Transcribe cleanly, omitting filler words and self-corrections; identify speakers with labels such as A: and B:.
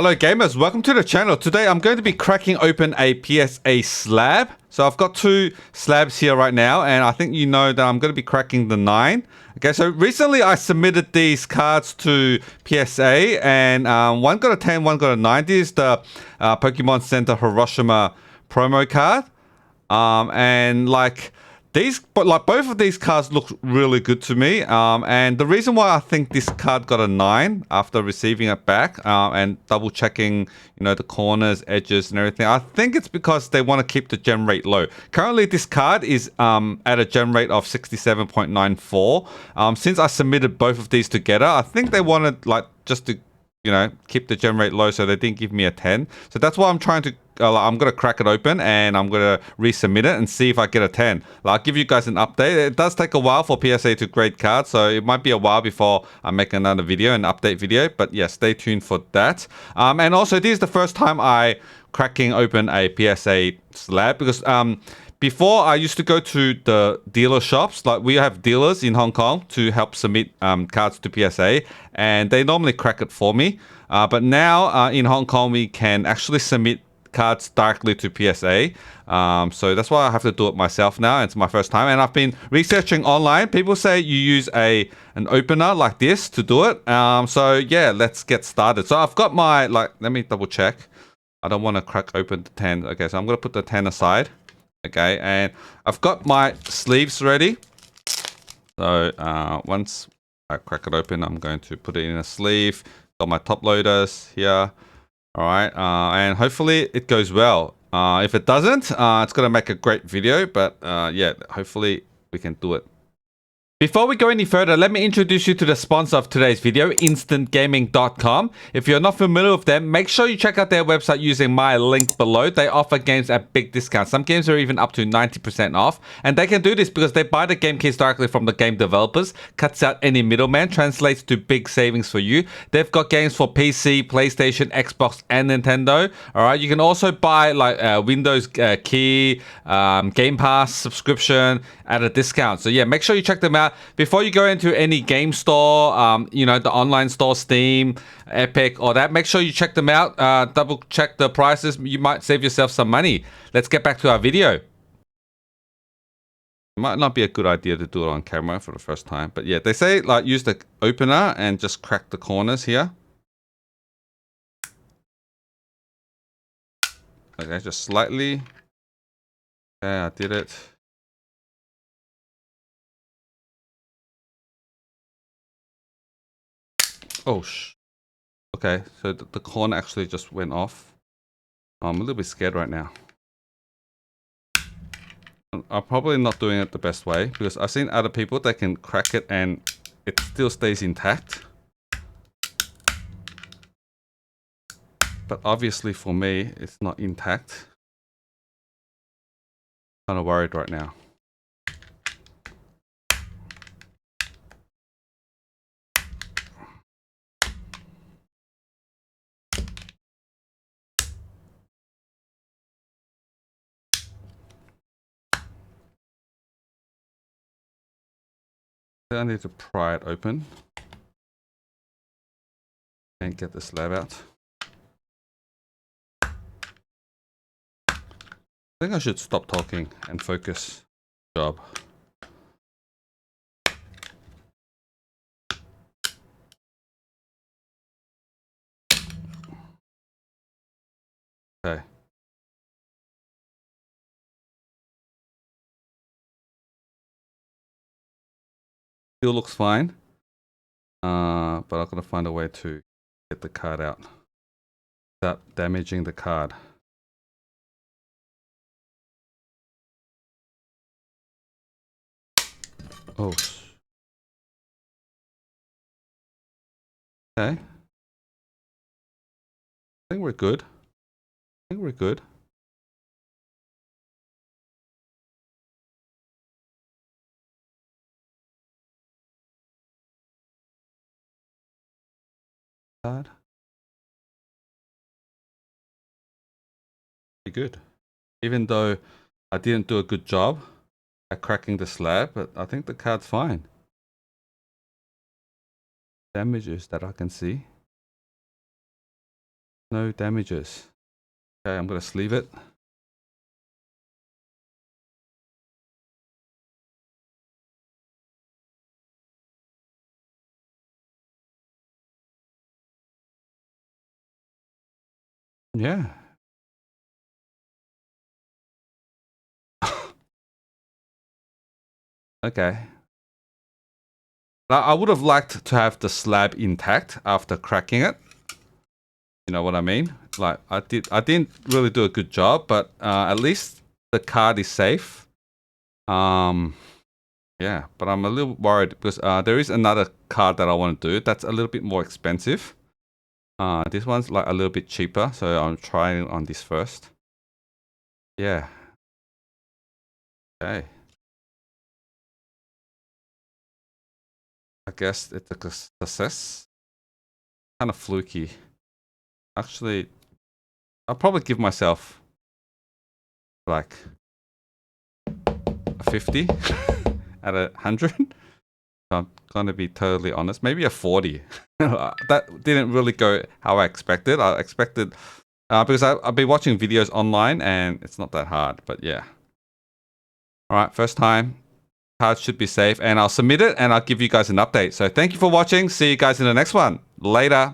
A: Hello gamers, welcome to the channel. Today I'm going to be cracking open a PSA slab. So I've got two slabs here right now, and I think you know that I'm going to be cracking the 9. Okay, so recently I submitted these cards to PSA, and one got a 10, one got a 9. This is the Pokemon Center Hiroshima promo card. And like both of these cards look really good to me. And the reason why I think this card got a 9 after receiving it back and double checking, the corners, edges, and everything, I think it's because they want to keep the gem rate low. Currently, this card is at a gem rate of 67.94. Since I submitted both of these together, I think they wanted just to keep the gem rate low, so they didn't give me a 10. So that's why I'm trying to I'm gonna crack it open and I'm gonna resubmit it and see if I get a 10. I'll give you guys an update. It does take a while for PSA to grade cards, so it might be a while before I make another video, an update video, but yeah, stay tuned for that. And also, this is the first time I cracking open a PSA slab, because before I used to go to the dealer shops. Like, we have dealers in Hong Kong to help submit cards to PSA, and they normally crack it for me. But now in Hong Kong, we can actually submit cards directly to PSA. So that's why I have to do it myself now. It's my first time, and I've been researching online. People say you use an opener like this to do it. So yeah, let's get started. So I've got my, let me double check. I don't want to crack open the 10. Okay, so I'm going to put the 10 aside. Okay, and I've got my sleeves ready. So once I crack it open, I'm going to put it in a sleeve. Got my top loaders here. All right, and hopefully it goes well. If it doesn't, it's going to make a great video, but yeah, hopefully we can do it. Before we go any further, let me introduce you to the sponsor of today's video, instantgaming.com. If you're not familiar with them, make sure you check out their website using my link below. They offer games at big discounts. Some games are even up to 90% off. And they can do this because they buy the game keys directly from the game developers, cuts out any middleman, translates to big savings for you. They've got games for PC, PlayStation, Xbox, and Nintendo. All right, you can also buy Windows key, Game Pass subscription at a discount. So yeah, make sure you check them out. Before you go into any game store, the online store, Steam, Epic, or that, make sure you check them out. Double check the prices. You might save yourself some money. Let's get back to our video. It might not be a good idea to do it on camera for the first time, but yeah, they say use the opener and just crack the corners here. Okay, just slightly. Okay, I did it. Oh, okay, so the corner actually just went off. I'm a little bit scared right now. I'm probably not doing it the best way, because I've seen other people that can crack it and it still stays intact. But obviously for me, it's not intact. I'm kind of worried right now. I need to pry it open and get the slab out. I think I should stop talking and focus. Job. Okay. Still looks fine, but I'm gonna find a way to get the card out without damaging the card. Oh. Okay. I think we're good. I think we're good. Card. Pretty good. Even though I didn't do a good job at cracking the slab, but I think the card's fine. Damages that I can see. No damages. Okay, I'm going to sleeve it. Yeah. Okay. Now, I would have liked to have the slab intact after cracking it. You know what I mean? Like I didn't really do a good job, but at least the card is safe. Yeah, but I'm a little worried because there is another card that I want to do that's a little bit more expensive. This one's like a little bit cheaper, so I'm trying on this first. Yeah. Okay. I guess it's a success. Kind of fluky. Actually, I'll probably give myself like a 50 out of 100. I'm gonna be totally honest. Maybe a 40. That didn't really go how I expected. I expected because I've been watching videos online and it's not that hard. But yeah. All right, first time. Cards should be safe, and I'll submit it and I'll give you guys an update. So thank you for watching. See you guys in the next one. Later.